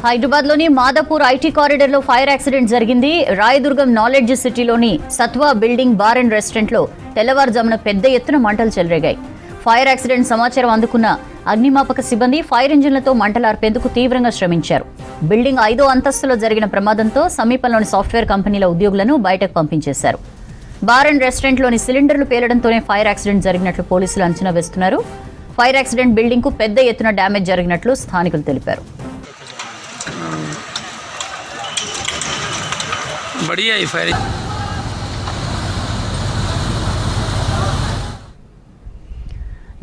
హైదరాబాద్లోని Madhapur IT కారిడార్లో fire accident జరిగింది. Rayadurgam knowledge సిటీలోని సత్వా బిల్డింగ్ బార్ అండ్ రెస్టారెంట్లో తెల్లవారుజామున పెద్ద ఎత్తున మంటలు చెలరేగాయి. ఫైర్ యాక్సిడెంట్ సమాచారం అందుకున్న అగ్నిమాపక సిబ్బంది ఫైర్ ఇంజిన్లతో మంటలార్పేందుకు తీవ్రంగా శ్రమించారు. బిల్డింగ్ 5వ అంతస్తులో జరిగిన ప్రమాదంతో సమీపంలోని సాఫ్ట్వేర్ కంపెనీల ఉద్యోగులను బయటకు పంపించేశారు. బార్ అండ్ రెస్టారెంట్లోని సిలిండర్లు పేలడంతోనే ఫైర్ యాక్సిడెంట్ జరిగినట్లు పోలీసులు అంచనా వేస్తున్నారు. ఫైర్ యాక్సిడెంట్ బిల్డింగ్ కు పెద్ద ఎత్తున డ్యామేజ్ జరిగినట్లు స్థానికులు తెలిపారు.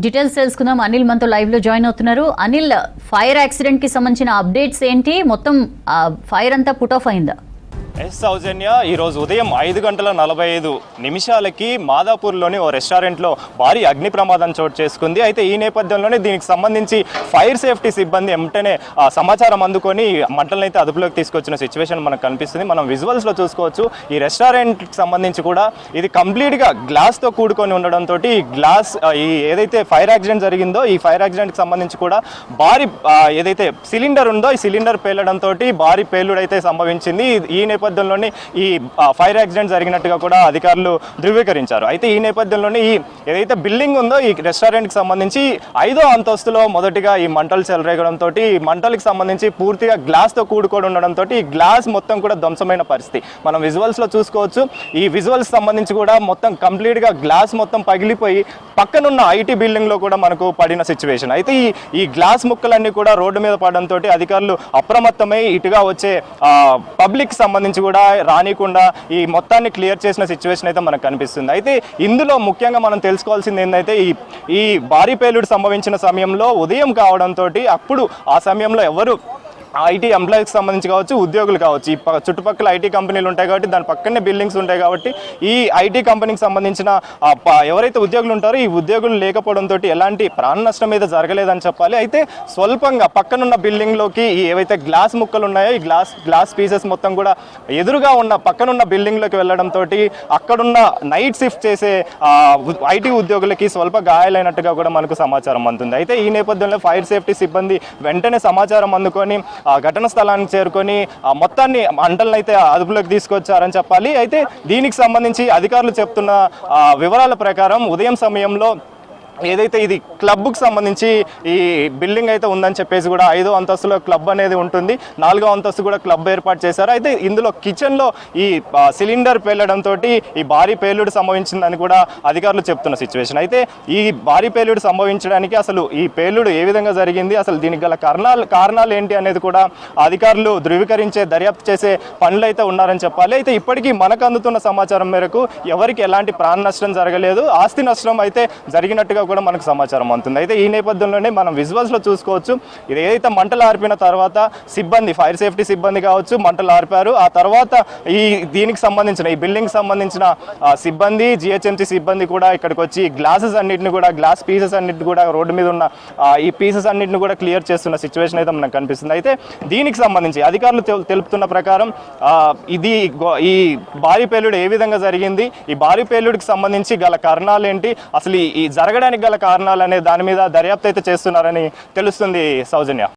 డీటెయిల్స్ తెలుసుకుందాం. అనిల్ మనతో లైవ్ లో జాయిన్ అవుతున్నారు. అనిల్, ఫైర్ యాక్సిడెంట్ కి సంబంధించిన అప్డేట్స్ ఏంటి? మొత్తం ఫైర్ అంతా పుట్ ఆఫ్ అయిందా? సౌజన్య, ఈరోజు ఉదయం 5:45 మాదాపూర్లోని ఓ రెస్టారెంట్లో భారీ అగ్ని ప్రమాదం చోటు చేసుకుంది. అయితే ఈ నేపథ్యంలోనే దీనికి సంబంధించి ఫైర్ సేఫ్టీ సిబ్బంది వెంటనే సమాచారం అందుకొని మంటలను అయితే అదుపులోకి తీసుకొచ్చిన సిచ్యువేషన్ మనకు కనిపిస్తుంది. మనం విజువల్స్లో చూసుకోవచ్చు. ఈ రెస్టారెంట్కి సంబంధించి కూడా ఇది కంప్లీట్గా గ్లాస్తో కూడుకొని ఉండడంతో ఈ గ్లాస్ ఏదైతే ఫైర్ యాక్సిడెంట్ జరిగిందో ఈ ఫైర్ యాక్సిడెంట్కి సంబంధించి కూడా భారీ ఏదైతే సిలిండర్ ఉందో ఈ సిలిండర్ పేలడంతో భారీ పేలుడైతే సంభవించింది. ఈ నేపథ్యంలోనే ఈ ఫైర్ యాక్సిడెంట్ జరిగినట్టుగా కూడా అధికారులు ధృవీకరించారు. అయితే ఈ నేపథ్యంలోనే ఈ ఏదైతే బిల్డింగ్ ఉందో ఈ రెస్టారెంట్కి సంబంధించి 5వ అంతస్తులో మొదటిగా ఈ మంటలు చెలరేగడంతో ఈ మంటలకు సంబంధించి పూర్తిగా గ్లాస్తో కూడుకొని ఉండడంతో ఈ గ్లాస్ మొత్తం కూడా ధ్వంసమైన పరిస్థితి మనం విజువల్స్లో చూసుకోవచ్చు. ఈ విజువల్స్ సంబంధించి కూడా మొత్తం కంప్లీట్గా గ్లాస్ మొత్తం పగిలిపోయి పక్కనున్న ఐటీ బిల్డింగ్లో కూడా మనకు పడిన సిచ్యువేషన్. అయితే ఈ గ్లాస్ ముక్కలన్నీ కూడా రోడ్డు మీద పడడంతో అధికారులు అప్రమత్తమై ఇటుగా వచ్చే పబ్లిక్ సంబంధించి కూడా రానికుండా ఈ మొత్తాన్ని క్లియర్ చేసిన సిచ్యువేషన్ అయితే మనకు కనిపిస్తుంది. అయితే ఇందులో ముఖ్యంగా మనం తెలుసుకోవాల్సింది ఏంటంటే ఈ భారీ పేలుడు సంభవించిన సమయంలో ఉదయం కావడంతో అప్పుడు ఆ సమయంలో ఎవరు ఐటీ ఎంప్లాయీకి సంబంధించి కావచ్చు, ఉద్యోగులు కావచ్చు, ఈ చుట్టుపక్కల ఐటీ కంపెనీలు ఉంటాయి కాబట్టి దాని పక్కనే బిల్డింగ్స్ ఉంటాయి కాబట్టి ఈ ఐటీ కంపెనీకి సంబంధించిన ఎవరైతే ఉద్యోగులు ఉంటారో ఈ ఉద్యోగులు లేకపోవడంతో ఎలాంటి ప్రాణ నష్టం మీద జరగలేదని చెప్పాలి. అయితే స్వల్పంగా పక్కనున్న బిల్డింగ్లోకి ఏవైతే గ్లాస్ ముక్కలు ఉన్నాయో ఈ గ్లాస్ పీసెస్ మొత్తం కూడా ఎదురుగా ఉన్న పక్కనున్న బిల్డింగ్లోకి వెళ్ళడంతో అక్కడున్న నైట్ షిఫ్ట్ చేసే ఐటీ ఉద్యోగులకి స్వల్ప గాయాలైనట్టుగా కూడా మనకు సమాచారం అందుతుంది. అయితే ఈ నేపథ్యంలో ఫైర్ సేఫ్టీ సిబ్బంది వెంటనే సమాచారం అందుకొని ఘటన స్థలానికి చేరుకొని మొత్తాన్ని మంటలను అయితే అదుపులోకి తీసుకొచ్చారని చెప్పాలి. అయితే దీనికి సంబంధించి అధికారులు చెప్తున్న వివరాల ప్రకారం ఉదయం సమయంలో ఏదైతే ఇది క్లబ్కి సంబంధించి ఈ బిల్డింగ్ అయితే ఉందని చెప్పేసి కూడా 5వ అంతస్తులో క్లబ్ అనేది ఉంటుంది, 4వ అంతస్తు కూడా క్లబ్ ఏర్పాటు చేశారు. అయితే ఇందులో కిచెన్లో ఈ సిలిండర్ పేలడంతో ఈ భారీ పేలుడు సంభవించిందని కూడా అధికారులు చెప్తున్న సిచ్యువేషన్. అయితే ఈ భారీ పేలుడు సంభవించడానికి అసలు ఈ పేలుడు ఏ విధంగా జరిగింది, అసలు దీనికి గల కారణాలు ఏంటి అనేది కూడా అధికారులు ధృవీకరించే దర్యాప్తు చేసే పనులు అయితే ఉన్నారని చెప్పాలి. అయితే ఇప్పటికీ మనకు అందుతున్న సమాచారం మేరకు ఎవరికి ఎలాంటి ప్రాణ నష్టం జరగలేదు, ఆస్తి నష్టం అయితే జరిగినట్టుగా కూడా మనకు సమాచారం అందుతుంది. అయితే ఈ నేపథ్యంలోనే మనం విజువల్స్లో చూసుకోవచ్చు. ఇది ఏదైతే మంటలు ఆర్పిన తర్వాత సిబ్బంది ఫైర్ సేఫ్టీ సిబ్బంది కావచ్చు మంటలు ఆర్పారు. ఆ తర్వాత దీనికి సంబంధించిన ఈ బిల్డింగ్ సంబంధించిన సిబ్బంది జిహెచ్ఎంసీ సిబ్బంది కూడా ఇక్కడికి వచ్చి గ్లాసెస్ అన్నింటిని కూడా గ్లాస్ పీసెస్ అన్నింటిని కూడా రోడ్డు మీద ఉన్న ఈ పీసెస్ అన్నింటిని కూడా క్లియర్ చేస్తున్న సిచ్యువేషన్ అయితే మనకు కనిపిస్తుంది. అయితే దీనికి సంబంధించి అధికారులు తెలుపుతున్న ప్రకారం ఈ భారీ పేలుడు ఏ విధంగా జరిగింది, ఈ భారీ పేలుడికి సంబంధించి గల కారణాలు ఏంటి, అసలు ఈ జరగడానికి గల కారణాలు అనే దాని మీద దర్యాప్తు అయితే చేస్తున్నారని తెలుస్తుంది. సౌజన్య.